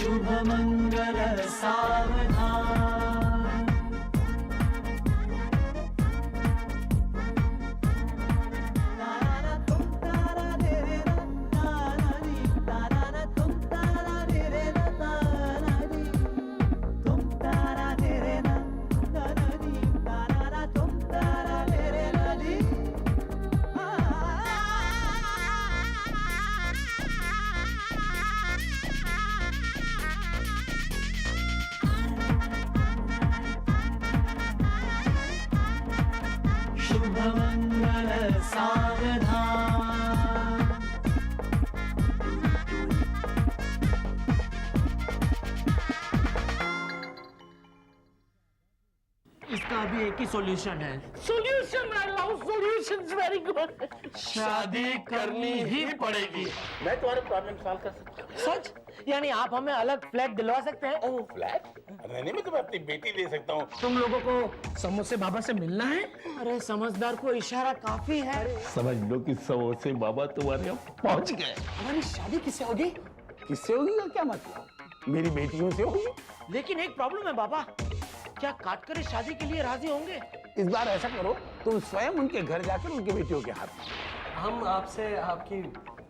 शुभ मंगल सावधान। शुभ मंगल सावधान। इसका अभी एक ही सॉल्यूशन है। Solution, I love solutions, very good. शादी करनी ही पड़ेगी। मैं तुम्हारे प्रॉब्लम सॉल्व कर सकता हूँ। सच? यानी आप हमें अलग फ्लैट दिलवा सकते हैं? ओह फ्लैट रहने में तुम्हें अपनी बेटी दे सकता हूँ। तुम लोगों को समोसे बाबा से मिलना है? अरे समझदार को इशारा काफी है। समझ लो कि समोसे बाबा तुम्हारे यहाँ पहुँच गए। हमारी शादी किससे होगी? किससे होगी का क्या मतलब? मेरी बेटियों से होगी। लेकिन एक प्रॉब्लम है बाबा, क्या काटकर इस शादी के लिए राजी होंगे? इस बार ऐसा करो, तुम स्वयं उनके घर जाकर उनकी बेटियों के हाथ में। हम आपसे आपकी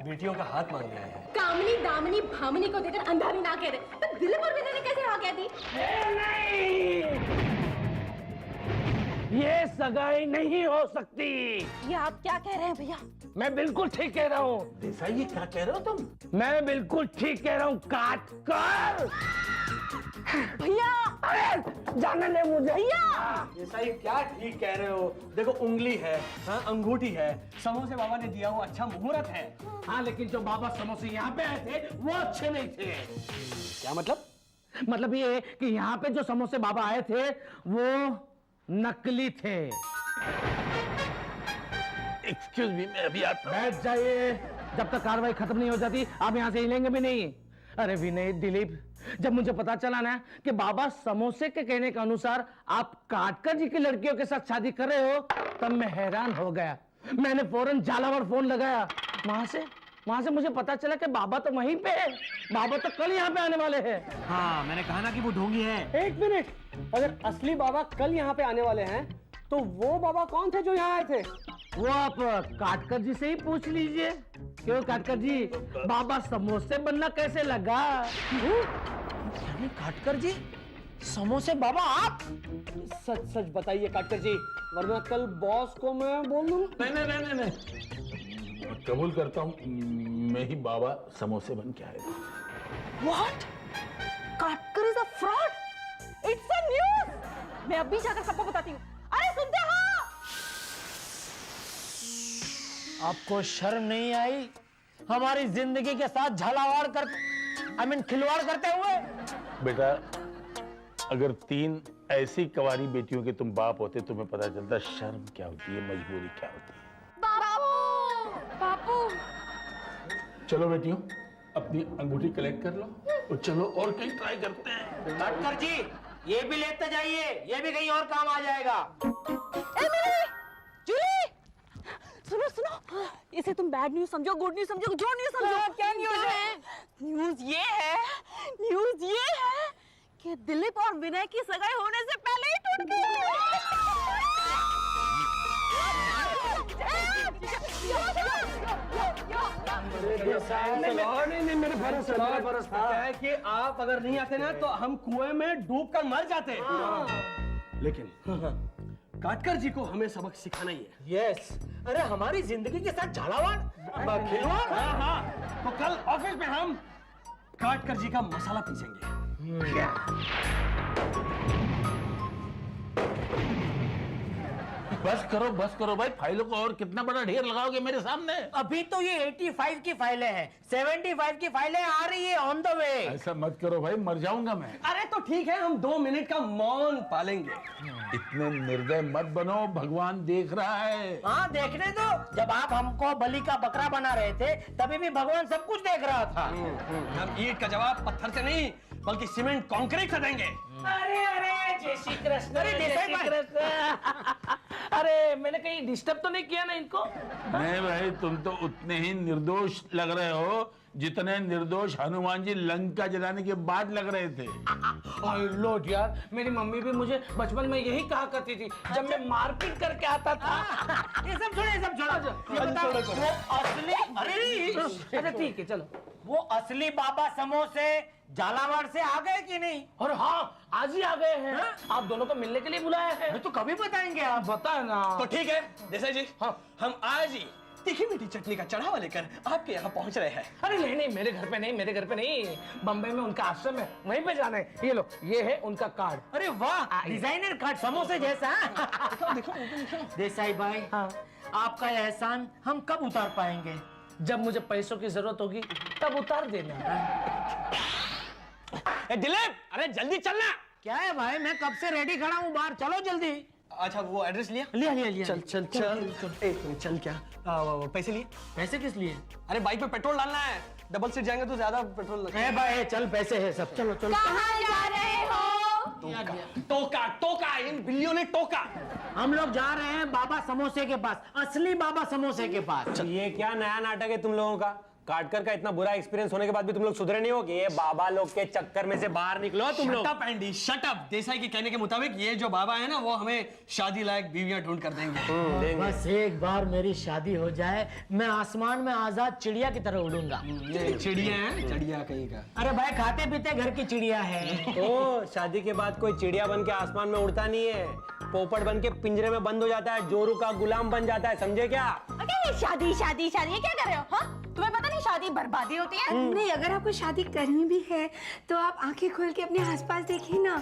बेटियों का हाथ मांग रहे हैं। कामनी दामनी भामनी को देकर अंधारी ना कह दे, तो दिलीप और विनय ने कैसे हाँ कह दी? ये सगाई नहीं हो सकती। ये आप क्या कह रहे हैं भैया? मैं बिल्कुल ठीक कह रहा हूँ। देसाई ये क्या कह रहे हो तुम? मैं बिल्कुल ठीक कह रहा हूँ। काट कर भैया अरे जाने दे मुझे। भैया ऐसा ही क्या ठीक कह रहे हो? देखो उंगली है, हाँ अंगूठी है, समोसे बाबा ने दिया, वो अच्छा मुहूर्त है। हाँ लेकिन जो बाबा समोसे यहाँ पे आए थे वो अच्छे नहीं थे। क्या मतलब? मतलब ये कि यहाँ पे जो समोसे बाबा आए थे वो नकली थे। एक्सक्यूज मी, मैं अभी आता हूँ। बैठ जाइए, जब तक कार्रवाई खत्म नहीं हो जाती आप यहाँ से हिलेंगे भी नहीं। अरे विनय, दिलीप, जब मुझे पता चला ना कि बाबा समोसे के कहने के अनुसार आप काटकर जी की लड़कियों के साथ शादी कर रहे हो, तब मैं हैरान हो गया। मैंने फौरन झालावाड़ फोन लगाया। वहां से मुझे पता चला कि बाबा तो वहीं पे है। बाबा तो कल यहाँ पे आने वाले हैं। हाँ मैंने कहा ना कि वो ढोंगी है। एक मिनट, अगर असली बाबा कल यहाँ पे आने वाले हैं तो वो बाबा कौन थे जो यहाँ आए थे? वो आप काटकर जी से ही पूछ लीजिए। क्यों काटकर जी, बाबा समोसे बनना कैसे लगा? यानी काटकर जी समोसे बाबा आप? सच सच बताइए काटकर जी, वरना कल बॉस को मैं बोल दूँ। नहीं, कबूल करता हूँ, मैं ही बाबा समोसे बन के आएगा। व्हाट? काटकर is a fraud. It's a news. मैं अभी जाकर सबको बताती हूँ। अरे सुनते हो? आपको शर्म नहीं आई हमारी जिंदगी के साथ झालावाड़ कर खिलवाड़ करते हुए? बेटा, अगर 3 ऐसी कवारी बेटियों के तुम बाप होते तुम्हें पता चलता शर्म क्या होती है, मजबूरी क्या होती है। बापू बापू चलो बेटियों, अपनी अंगूठी कलेक्ट कर लो और चलो और कहीं ट्राई करते हैं। काटकर जी ये भी लेते जाइए, ये भी कहीं और काम आ जाएगा। जूली, सुनो सुनो, इसे तुम बैड न्यूज समझो, गुड न्यूज समझो, जो न्यूज समझो। क्या न्यूज है? न्यूज ये है कि दिलीप और विनय की सगाई होने से पहले ही टूट नहीं, मेरे भरोसे क्या है कि आप अगर नहीं आते ना तो हम कुएं में डूब कर मर जाते। लेकिन काटकर जी को हमें सबक सिखाना ही है। यस, अरे हमारी जिंदगी के साथ झालावाड़ खिलवाड़। हाँ, तो कल ऑफिस में हम काटकर जी का मसाला पीसेंगे। बस करो भाई, फाइलों को और कितना बड़ा ढेर लगाओगे मेरे सामने? अभी तो ये 85 की फाइलें हैं, 75 की फाइलें आ रही है ऑन द वे। ऐसा मत करो भाई, मर जाऊंगा मैं। अरे तो ठीक है, हम 2 मिनट का मौन पालेंगे। इतने निर्दय मत बनो, भगवान देख रहा है। हाँ देखने दो, जब आप हमको बलि का बकरा बना रहे थे तभी भी भगवान सब कुछ देख रहा था। हम ईंट का जवाब पत्थर से नहीं बल्कि सीमेंट कंक्रीट से देंगे। अरे जय श्री कृष्ण। अरे जय देसाई श्री भाई। कृष्ण। अरे मैंने कहीं डिस्टर्ब तो नहीं किया ना इनको? नहीं भाई, तुम तो उतने ही निर्दोष लग रहे हो जितने निर्दोष हनुमान जी लंका जलाने के बाद लग रहे थे। आई लॉर्ड यार, मेरी मम्मी भी मुझे बचपन में यही कहा करती थी जब मैं मारपीट करके आता था। ये सब छोड़ो, ये सब छोड़ो। ये बताओ, वो असली, अच्छा ठीक है चलो। वो असली बाबा समोसे झालावाड़ से आ गए कि नहीं? और हाँ, आज ही आ गए हैं। आप दोनों को मिलने के लिए बुलाया है। तो कभी बताएंगे आप? बता ना। तो ठीक है देसाई जी, हाँ हम आज ही तीखी मीठी चटनी का चढ़ावा लेकर आपके यहाँ पहुँच रहे हैं। अरे नहीं नहीं, मेरे घर पे नहीं, मेरे घर पे नहीं, बम्बई में उनका आश्रम है, वहीं पे जाना है। ये लो, ये है उनका कार्ड। अरे वाह, डिजाइनर कार्ड समोसे जैसा। देखो देसाई भाई, हाँ। आपका एहसान हम कब उतार पाएंगे? जब मुझे पैसों की जरूरत होगी तब उतार देना। दिलीप, अरे जल्दी चलना। क्या है भाई, मैं कब से रेडी खड़ा हूँ बाहर, चलो जल्दी। अच्छा वो एड्रेस लिया? लिया। चल एक मिनट, चल क्या पैसे लिए? पैसे किस लिए? अरे बाइक पे पेट्रोल डालना है, डबल सीट जाएंगे तो ज्यादा पेट्रोल लगेगा। भाई चल, पैसे है सब, चलो चलो। कहाँ जा रहे हो? टोका इन बिल्लियों ने टोका। हम लोग जा रहे हैं बाबा समोसे के पास, असली बाबा समोसे के पास। ये क्या नया नाटक है तुम लोगों का? काटकर का इतना बुरा एक्सपीरियंस होने के बाद भी तुम लोग सुधरे नहीं हो कि ये बाबा लोग के चक्कर में से बाहर निकलो तुम लोग। Shut up Andy, shut up. Desai के कहने के मुताबिक ये जो बाबा है ना, वो हमें शादी लायक बीवियां ढूंढ कर देंगे। बस एक बार मेरी शादी हो जाए, मैं आसमान में आजाद चिड़िया की तरह उड़ूंगा। ये चिड़िया है, चिड़िया कहीं का। अरे भाई, खाते पीते घर की चिड़िया है। ओ, शादी के बाद कोई चिड़िया बन के आसमान में उड़ता नहीं है, पोपट बन के पिंजरे में बंद हो जाता है, जोरू का गुलाम बन जाता है, समझे क्या? अरे शादी शादी शादी, ये क्या कर रहे हो? हाँ, तुम्हें पता नहीं शादी बर्बादी होती है? नहीं, अगर आपको शादी करनी भी है तो आप आंखें खोल के अपने आसपास देखिए ना।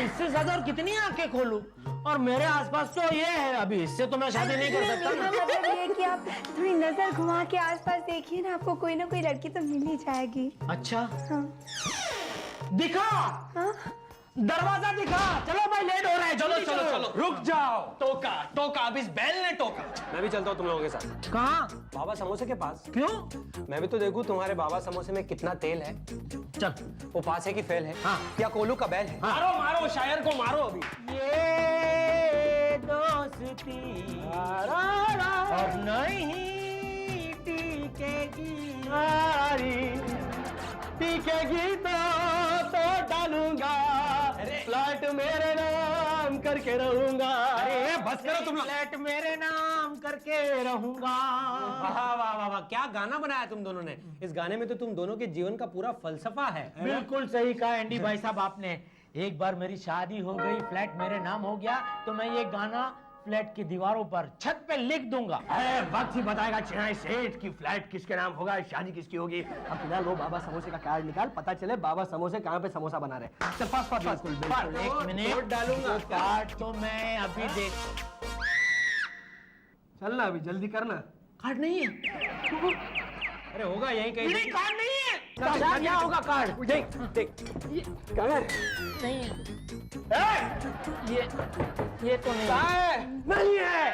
इससे ज्यादा और कितनी आंखें खोलूं? और मेरे आसपास तो ये है, अभी इससे तो मैं शादी नहीं कर सकता ना। मतलब ये है कि आप थोड़ी नजर घुमा के आसपास देखिए ना, आपको कोई ना कोई लड़की तो मिल ही जाएगी। अच्छा, हाँ। दिखा, हाँ? दरवाजा दिखा। चलो भाई, लेट हो रहा है, चलो चलो चलो, रुक जाओ। टोका अब इस बैल ने टोका। मैं भी चलता हूँ तुम लोगों के साथ। कहाँ? बाबा समोसे के पास। क्यों? मैं भी तो देखूं तुम्हारे बाबा समोसे में कितना तेल है। चल। वो पास है कि फेल है? हाँ। या कोलू का बैल है? मारो मारो, शायर को मारो अभी। ये दोस्ती और नहीं टिकेगी तो डालूंगा, फ्लैट मेरे नाम करके रहूंगा। अरे बस करो तुम लोग। फ्लैट मेरे नाम करके रहूंगा। वाह वाह वाह वाह, क्या गाना बनाया तुम दोनों ने। इस गाने में तो तुम दोनों के जीवन का पूरा फलसफा है। बिल्कुल सही कहा एंडी भाई साहब आपने। एक बार मेरी शादी हो गई, फ्लैट मेरे नाम हो गया, तो मैं ये गाना फ्लैट की दीवारों पर, छत पे लिख दूंगा। वक्त ही बताएगा चिनाई सेठ की फ्लैट किसके नाम होगा, शादी किसकी होगी। अब फिलहाल वो बाबा समोसे का कार्ड निकाल, पता चले बाबा समोसे कहाँ पे समोसा बना रहे। चल पास एक मिनट डालूंगा कार्ड, तो मैं अभी देख। चलना अभी, जल्दी करना। कार्ड नहीं है? अरे होगा यहीं कहीं। कार्ड नहीं है। क्या होगा कार्ड? देख देख, नहीं है। ये तो नहीं है। नहीं है।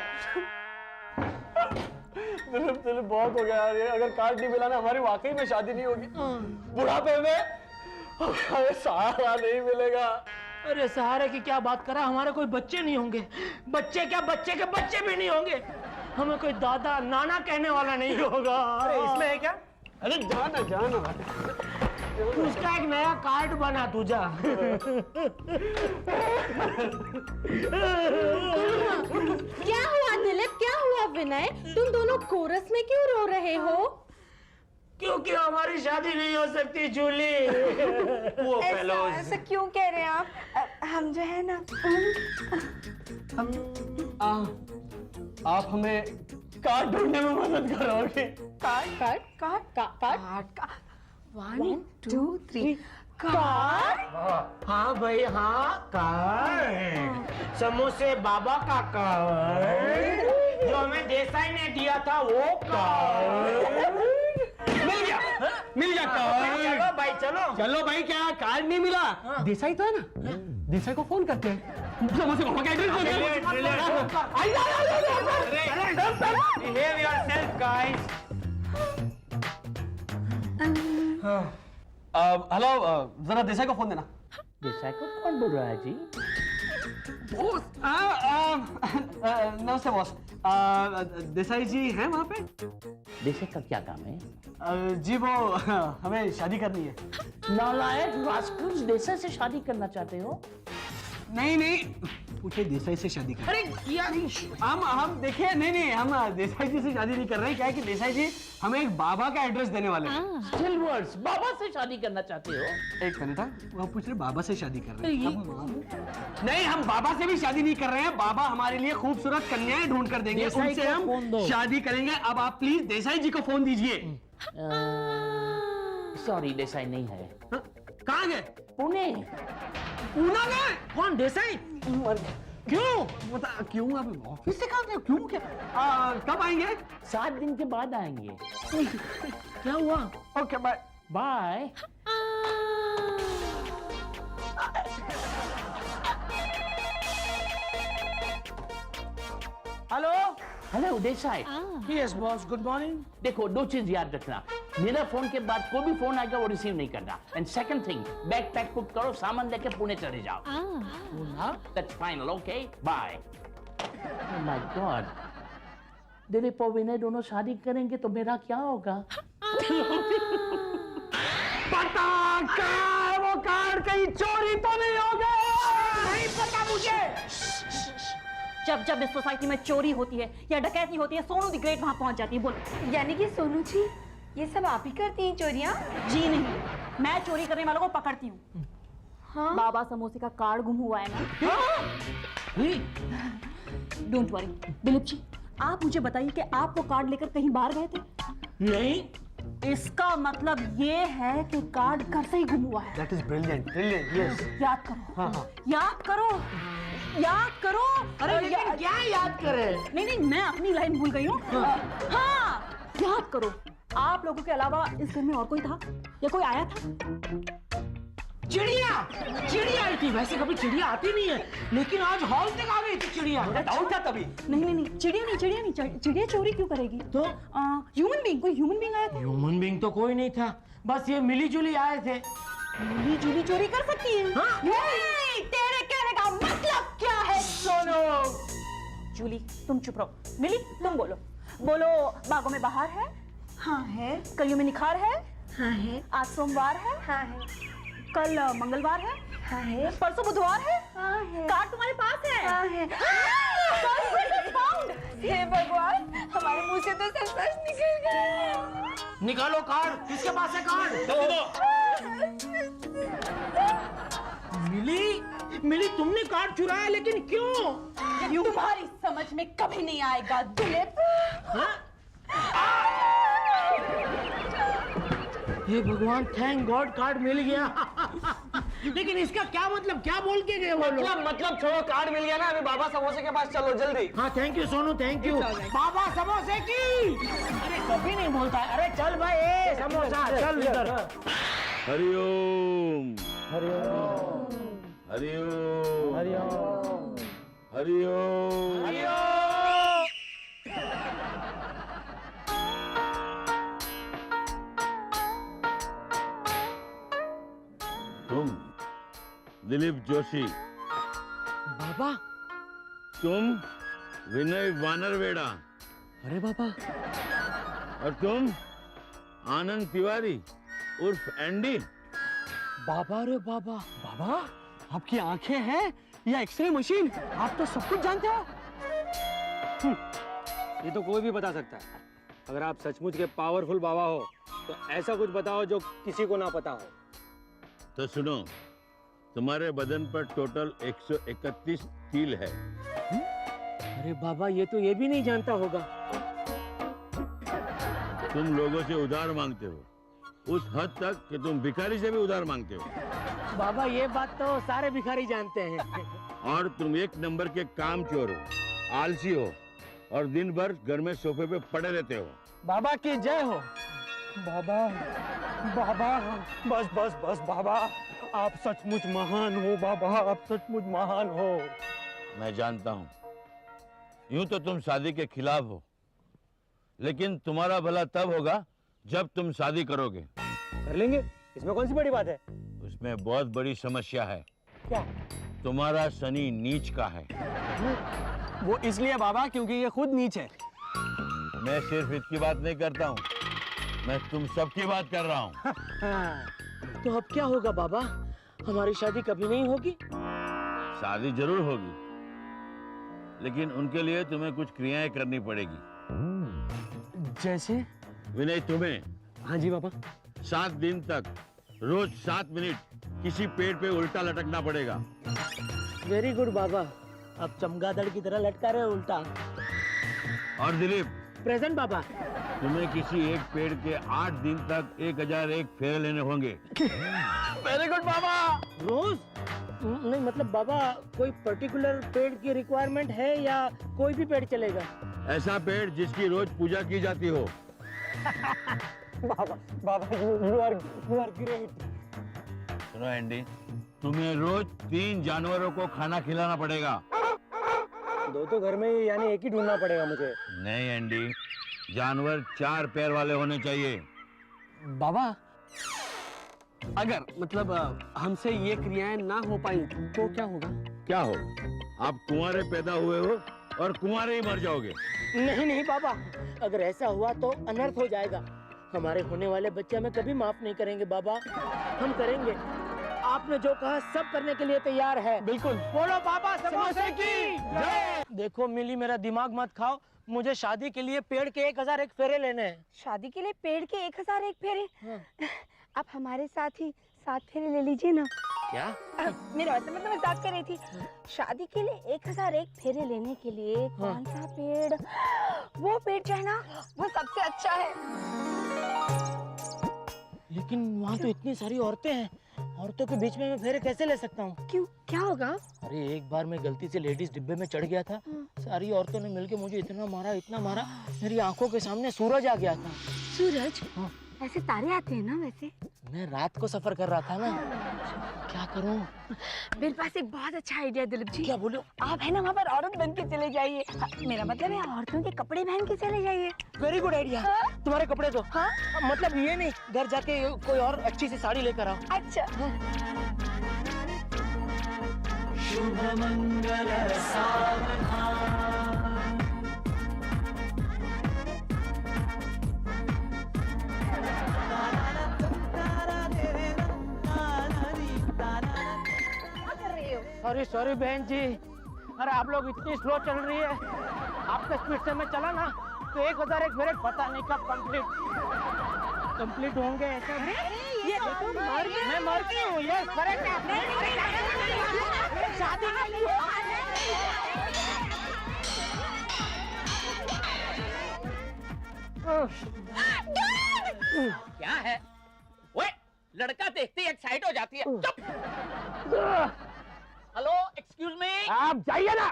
दिलीप बहुत हो गया यार, ये अगर कार्ड नहीं मिला ना, हमारी वाकई में शादी नहीं होगी। बुढ़ापे में हमें सहारा नहीं मिलेगा। अरे सहारे की क्या बात करा, हमारे कोई बच्चे नहीं होंगे। बच्चे क्या, बच्चे के बच्चे भी नहीं होंगे। हमें कोई दादा नाना कहने वाला नहीं होगा। अरे इसमें है क्या? अरे जाना जाना। उसका एक नया कार्ड बना तुझा। क्या हुआ दिलीप, क्या हुआ विनय? तुम दोनों कोरस में क्यों रो रहे हो? क्योंकि हमारी शादी नहीं हो सकती जूली। वो ऐसा क्यों कह रहे हैं आप? हम जो है ना, आप हमें कार्ड ढूंढने में मदद करोगे? Card card card 1 2 3 card. हाँ भाई हाँ, कार्ड। समोसे बाबा का कार्ड, जो हमें देसाई ने दिया था वो कार्ड। मिल गया कार्ड। चलो भाई चलो। चलो भाई, क्या कार्ड नहीं मिला? देसाई तो है ना, देसाई को फोन करते हैं। समोसे बाबा का address Behave yourself, guys. Hello, जरा देसाई को फोन देना। देसाई को कौन बोल रहा है जी? बॉस नमस्ते बॉस। देसाई जी हैं वहाँ पे? देसाई का क्या काम है? जी वो हमें शादी करनी है। नालायक रास्कल्स, देसाई से शादी करना चाहते हो? नहीं नहीं, पूछे देसाई से शादी कर। अरे क्या नहीं, हम देखिए नहीं हम देसाई जी से शादी नहीं कर रहे हैं। क्या है कि देसाई जी हमें एक बाबा का एड्रेस देने वाले हैं। स्टिल वर्ड्स, बाबा से शादी करना चाहते हो? एक मिनट, वो पूछ रहे बाबा से शादी कर रहे हैं। नहीं, हम बाबा से भी शादी नहीं कर रहे हैं। बाबा हमारे लिए खूबसूरत कन्याएं ढूंढ कर देंगे, उनसे हम शादी करेंगे। अब आप प्लीज देसाई जी को फोन दीजिए। सॉरी, देसाई नहीं है। कहाँ गए? पुणे। पूना गए? कौन देसाई? क्यों बता, क्यों आप ऑफिस से कहाँ गए? क्यों क्या? कब आएंगे? 7 दिन के बाद आएंगे। क्या हुआ? Okay bye bye. Hello hello Desai. Yes boss, good morning. देखो, 2 चीज याद रखना, मेरा फोन के बाद कोई भी फोन आएगा वो रिसीव नहीं करना। And second thing, bag pack cook करो, सामान लेके पुणे चले जाओ। That's final, okay bye. Oh my god, Dilip और विनय दोनों शादी करेंगे तो मेरा क्या होगा? पता क्या, वो कार्ड कहीं चोरी तो नहीं हो गया? नहीं पता मुझे। जब जब इस सोसाइटी में चोरी होती है या डकैती होती है, सोनू द ग्रेट वहां पहुंच जाती है। बोलो। यानी कि सोनू जी ये सब आप ही करती हैं चोरियां? जी नहीं, मैं चोरी करने वालों को पकड़ती हूँ। हाँ? बाबा समोसे का कार्ड गुम हुआ है ना। Don't worry. दिलीप जी, आप मुझे बताइए कि आप वो कार्ड लेकर कहीं बाहर गए थे? नहीं, इसका मतलब ये है कि कार्ड घर से ही गुम हुआ है। That is brilliant, brilliant, yes. याद करो। हाँ। याद करो, याद करो। अरे लेकिन क्या याद करें? नहीं, मैं अपनी लाइन भूल गई हूँ। हाँ, याद करो। आप लोगों के अलावा इस घर में और कोई था या कोई आया था? चिड़िया आई थी। वैसे कभी चिड़िया आती नहीं है, लेकिन आज हॉल तक आ गई थी चिड़िया। डाउट था तभी। नहीं, चिड़िया नहीं। चिड़िया चोरी क्यों करेगी? तो ह्यूमन बीइंग, कोई ह्यूमन बीइंग आया था? ह्यूमन बीइंग तो कोई नहीं था, बस ये मिली जुली आए थे। मिली जुली चोरी कर सकती है? हाँ। तेरे कहने का मतलब क्या है? सोनू। जूली, तुम चुप रहो। मिली, तुम बोलो। बागों में बहार है? हाँ है। कलियों में निखार है? हाँ है। आज सोमवार है? हाँ है। कल मंगलवार है? हाँ है। परसों बुधवार है? हाँ है। कार्ड तुम्हारे पास है? हाँ है। हे भगवान, हमारे मुंह से तो सब सच निकल गया। निकालो कार्ड, किसके पास है कार्ड? मिली, तुमने कार्ड चुराया, लेकिन क्यों? तुम्हारी समझ में कभी नहीं आएगा दिलीप। हे भगवान, थैंक गॉड कार्ड मिल गया। लेकिन इसका क्या मतलब, क्या बोल के गए वो लोग? मतलब छोड़ो, कार्ड मिल गया ना, अभी बाबा समोसे के पास चलो जल्दी। हाँ, thank you Sonu, thank you. बाबा समोसे की। अरे कभी नहीं बोलता है। अरे चल भाई, ए समोसा, चल इधर। हरिओम हरिओम हरिओम हरिओम हरिओम। तुम दिलीप जोशी, बाबा। तुम विनय वानरवेड़ा, अरे बाबा। और तुम आनंद तिवारी उर्फ एंडी। बाबा रे बाबा। बाबा, आपकी आंखें हैं या एक्सरे मशीन? आप तो सब कुछ जानते हो। ये तो कोई भी बता सकता है। अगर आप सचमुच के पावरफुल बाबा हो तो ऐसा कुछ बताओ जो किसी को ना पता हो। तो सुनो, तुम्हारे बदन पर टोटल 131 तिल है। अरे बाबा, ये तो ये भी नहीं जानता होगा। तुम लोगों से उधार मांगते हो, उस हद तक कि तुम भिखारी से भी उधार मांगते हो। बाबा, ये बात तो सारे भिखारी जानते हैं। और तुम 1 नंबर के काम चोर हो, आलसी हो, और दिन भर घर में सोफे पे पड़े रहते हो। बाबा की जय हो। बाबा, बाबा, बस बस बस बाबा, आप सचमुच महान हो। बाबा, आप सचमुच महान हो। मैं जानता हूं, यूं तो तुम शादी के खिलाफ हो, लेकिन तुम्हारा भला तब होगा जब तुम शादी करोगे। कर लेंगे, इसमें कौन सी बड़ी बात है? उसमें बहुत बड़ी समस्या है। क्या? तुम्हारा शनि नीच का है। वो इसलिए बाबा क्योंकि ये खुद नीच है। मैं सिर्फ इसकी बात नहीं करता हूँ, मैं तुम सबकी बात कर रहा हूँ। तो अब क्या होगा बाबा? हमारी शादी कभी नहीं होगी? शादी जरूर होगी, लेकिन उनके लिए तुम्हें कुछ क्रियाएं करनी पड़ेगी। जैसे? विनय, तुम्हें हाँ जी बाबा। 7 दिन तक रोज 7 मिनट किसी पेड़ पे उल्टा लटकना पड़ेगा। वेरी गुड बाबा। अब चमगादड़ की तरह लटका रहे उल्टा। और दिलीप, प्रेजेंट बाबा। तुम्हें किसी एक पेड़ के 8 दिन तक 1001 फेरे लेने होंगे। वेरी गुड बाबा। रोज? नहीं मतलब बाबा कोई पर्टिकुलर पेड़ की रिक्वायरमेंट है या कोई भी पेड़ चलेगा? ऐसा पेड़ जिसकी रोज पूजा की जाती हो। बाबा यू आर ग्रेट। सुनो एंडी, तुम्हें रोज 3 जानवरों को खाना खिलाना पड़ेगा। दो तो घर में ही, यानी एक ही ढूंढना पड़ेगा मुझे। नहीं एंडी, जानवर 4 पैर वाले होने चाहिए। बाबा अगर मतलब हमसे ये क्रियाएं ना हो पाई तो क्या होगा? क्या हो, आप कुंवारे पैदा हुए हो और कुंवारे ही मर जाओगे। नहीं नहीं बाबा, अगर ऐसा हुआ तो अनर्थ हो जाएगा। हमारे होने वाले बच्चे हमें कभी माफ नहीं करेंगे बाबा। हम करेंगे, आपने जो कहा सब करने के लिए तैयार है। बिल्कुल। बोलो बाबा समोसे की जय। देखो मिली, मेरा दिमाग मत खाओ। मुझे शादी के लिए पेड़ के 1001 फेरे लेने हैं। शादी के लिए पेड़ के 1001 फेरे? आप हमारे साथ ही 7 फेरे ले लीजिए ना। क्या? मेरा मतलब मैं मजाक कर रही थी। शादी के लिए 1001 फेरे लेने के लिए कौन सा पेड़? वो पेड़ जो है ना, वो सबसे अच्छा है। लेकिन वहाँ तो इतनी सारी औरतें हैं, औरतों के बीच में मैं फेरे कैसे ले सकता हूँ? क्यों, क्या होगा? अरे एक बार मैं गलती से लेडीज डिब्बे में चढ़ गया था। सारी औरतों ने मिलके मुझे इतना मारा, मेरी आंखों के सामने सूरज आ गया था। सूरज? ऐसे तारे आते हैं ना वैसे? मैं रात को सफर कर रहा था ना। क्या करूं? मेरे पास एक बहुत अच्छा आइडिया दिलीप जी। क्या बोलो? आप है ना वहाँ पर औरत बन के चले जाइए। मेरा मतलब है औरतों के कपड़े पहन के चले जाइए। Very good idea. तुम्हारे कपड़े दो। हाँ? मतलब ये नहीं, घर जाके कोई और अच्छी सी साड़ी लेकर आओ। अच्छा। शुभ मंगल सावधान। सॉरी बहन जी। अरे आप लोग इतनी स्लो चल रही है, आपके स्पीड से मैं चला ना तो 1001 फेरे पता नहीं कब कंप्लीट होंगे। ऐसा ये देखो मैं मर गई हूँ। ये करेक्ट है। शादी के लिए क्या है? ओए, लड़का देखते ही एक्साइट हो जाती है। चुप। Hello, excuse me. आप जाइए ना।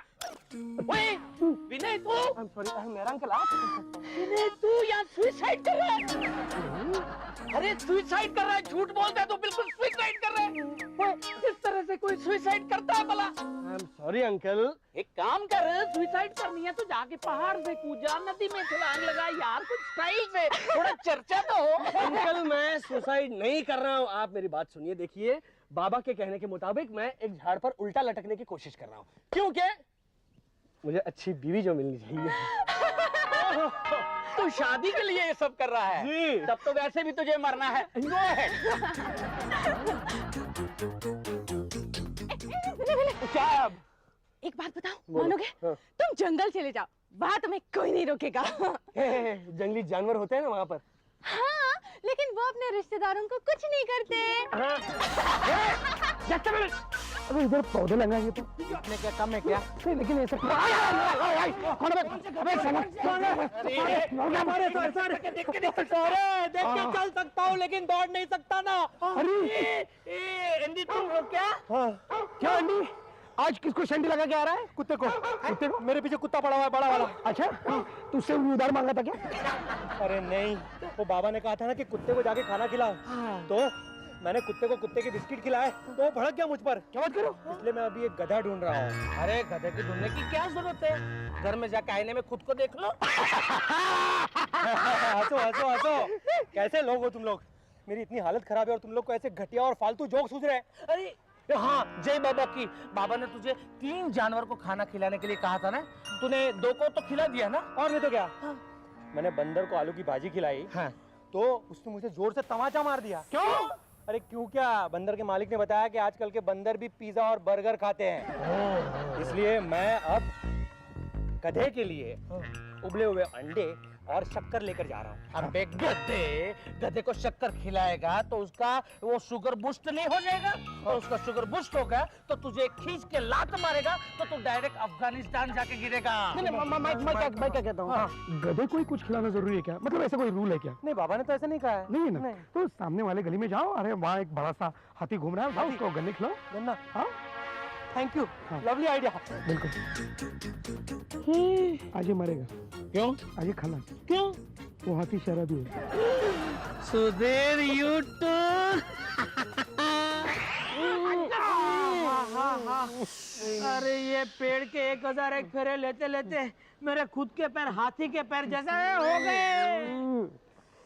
ओए, विनय तू? सॉरी मेरा अंकल आप? विनय तू यहाँ सुसाइड कर रहा है? अरे सुसाइड कर रहा है? झूठ बोलता है तो बिल्कुल सुसाइड कर रहा है। ओए, किस तरह से कोई सुसाइड करता है भला? Sorry uncle. एक काम कर, सुसाइड करनी है तो जाके पहाड़ से कूद जा, नदी में छलांग लगा यार, कुछ स्टाइल से, थोड़ा चर्चा तो हो। अंकल मैं सुसाइड नहीं कर रहा हूँ, आप मेरी बात सुनिए। देखिए बाबा के कहने के मुताबिक मैं एक झाड़ पर उल्टा लटकने की कोशिश कर रहा हूँ, क्योंकि मुझे अच्छी बीवी जो मिलनी चाहिए। तू शादी के लिए ये सब कर रहा है? जी। तब तो वैसे भी तुझे मरना है। Go ahead। क्या अब? एक बात बताओ, मानोगे? तुम जंगल चले जाओ, वहाँ तुम्हें कोई नहीं रोकेगा। जंगली जानवर होते हैं ना वहाँ पर। हाँ, लेकिन वो अपने रिश्तेदारों को कुछ नहीं करते। अबे इधर पौधे लगाएंगे तो अपने क्या कम है क्या? लेकिन ऐसा देख के चल सकता हूँ लेकिन दौड़ नहीं सकता ना। अरे एंडी तुम हो क्या? क्या अंडी? आज किसको शंडी लगा के आ रहा है? कुत्ते को। कुत्ते को? मेरे पीछे कुत्ता पड़ा हुआ है बड़ा वाला। अच्छा, तू उससे उधार मांगा था क्या? अरे नहीं, वो बाबा ने कहा था ना कि कुत्ते को जाके खाना खिलाओ। तो मैंने कुत्ते को कुत्ते के बिस्किट खिलाए तो वो भड़क गया मुझ पर। क्या बात करो? इसलिए मैं अभी एक गधा ढूंढ रहा हूँ। अरे गधे की ढूंढने की क्या जरूरत है? घर में जाके आईने में खुद को देख लो। हंसो हंसो हंसो। कैसे लोग हो तुम लोग? मेरी इतनी हालत खराब है और तुम लोग को ऐसे घटिया और फालतू जोक सूझ रहे हैं। अरे हाँ, जय बाबा की। बाबा ने तुझे 3 जानवर को खाना खिलाने के लिए कहा था ना, तूने 2 को तो खिला दिया ना। और नहीं तो क्या। मैंने बंदर को आलू की भाजी खिलाई, हाँ। तो उसने मुझे जोर से तमाचा मार दिया। क्यों? अरे क्यों क्या, बंदर के मालिक ने बताया कि आजकल के बंदर भी पिज्जा और बर्गर खाते हैं, इसलिए मैं अब गधे के लिए उबले हुए अंडे और शक्कर लेकर जा रहा हूँ। अबे गधे को शक्कर खिलाएगा तो उसका वो शुगर बुस्ट नहीं हो जाएगा, और उसका शुगर बुस्ट होगा तो तुझे खींच के लात मारेगा तो तू डायरेक्ट अफगानिस्तान जाके गिरेगा। मैं क्या कहता हूँ, गधे को ही कुछ खिलाना जरूरी है क्या? मतलब ऐसा कोई रूल है क्या? नहीं, बाबा ने तो ऐसा नहीं कहा है। नहीं है ना? तो सामने वाले गली में जाओ, अरे वहाँ एक बड़ा सा हाथी घूम रहा है, जाओ उसको गन्ने खिलाओ। गन्ना? हाँ, थैंक यू, लवली आइडिया। बिल्कुल। आज ये मरेगा। क्यों? आज ये खाना। क्यों? वो हाथी शराबी है। Sudhir you too. अरे ये पेड़ के 1001 फेरे लेते लेते मेरे खुद के पैर हाथी के पैर जैसे हो गए।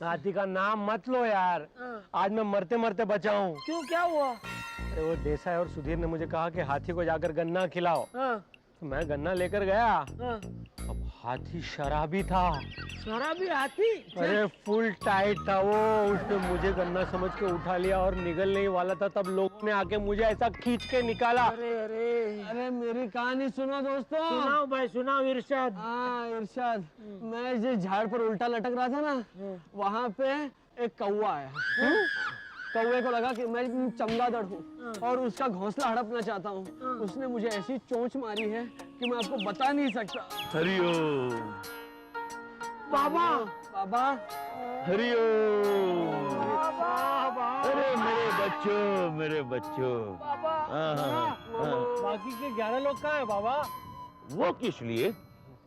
हाथी का नाम मत लो यार, आज मैं मरते मरते बचा हूँ। क्यों, क्या हुआ? अरे वो देसाई और सुधीर ने मुझे कहा कि हाथी को जाकर गन्ना खिलाओ, तो मैं गन्ना लेकर गया। अब हाथी शराबी था। शराबी हाथी? अरे फुल टाइट था वो, उसने मुझे गन्ना समझ के उठा लिया और निकलने ही वाला था, तब लोगों ने आके मुझे ऐसा खींच के निकाला। अरे मेरी कहानी सुनो दोस्तों। सुनाओ भाई, सुनाओ इरशाद। हाँ इरशाद, मैं जिस झाड़ पर उल्टा लटक रहा था ना, वहाँ पे एक कौवा आया। कौवे को लगा कि मैं चमगादड़ हूँ और उसका घोंसला हड़पना चाहता हूँ। उसने मुझे ऐसी चोंच मारी है कि मैं आपको बता नहीं सकता। हरिओम बाबा, बाबा, हरिओम। अरे मेरे बच्चों। हाँ, बाकी के 11 लोग कहाँ हैं बाबा? वो किस लिए?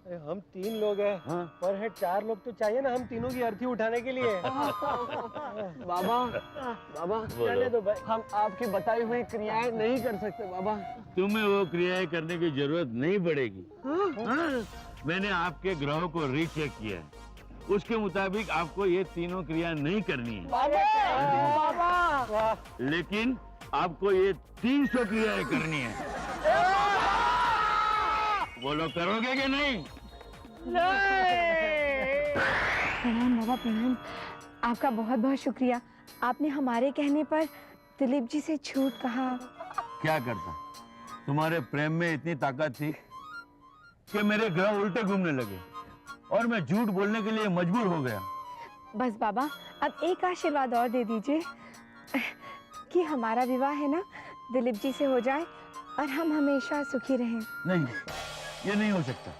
अरे हम 3 लोग हैं, हाँ। पर है 4 लोग तो चाहिए ना हम तीनों की अर्थी उठाने के लिए। बाबा, बाबा, बोलो। तो भाई, हम आपकी बताई हुई क्रियाएं नहीं कर सकते बाबा। तुम्हें वो क्रियाएं करने की जरूरत नहीं पड़ेगी। हाँ, मैंने आपके ग्रहों को रीचेक किया है, उसके मुताबिक आपको ये तीनों क्रिया नहीं करनी है, बाबा, लेकिन आपको ये 300 क्रियाएं करनी है। बोलो, करोगे कि नहीं? प्रणाम बाबा, प्रणाम। आपका बहुत बहुत शुक्रिया, आपने हमारे कहने पर दिलीप जी से झूठ कहा। क्या करता, तुम्हारे प्रेम में इतनी ताकत थी कि मेरे ग्रह उल्टे घूमने लगे और मैं झूठ बोलने के लिए मजबूर हो गया। बस बाबा, अब एक आशीर्वाद और दे दीजिए कि हमारा विवाह है ना दिलीप जी से हो जाए और हम हमेशा सुखी रहें। नहीं, ये नहीं हो सकता।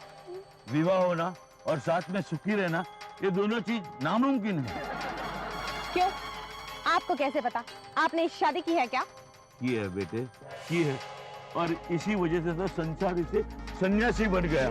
विवाह होना और साथ में सुखी रहना, ये दोनों चीज नामुमकिन है। क्यों? आपको कैसे पता? आपने शादी की है क्या? की है बेटे, की है, और इसी वजह से तो संसार से सन्यासी बन गया।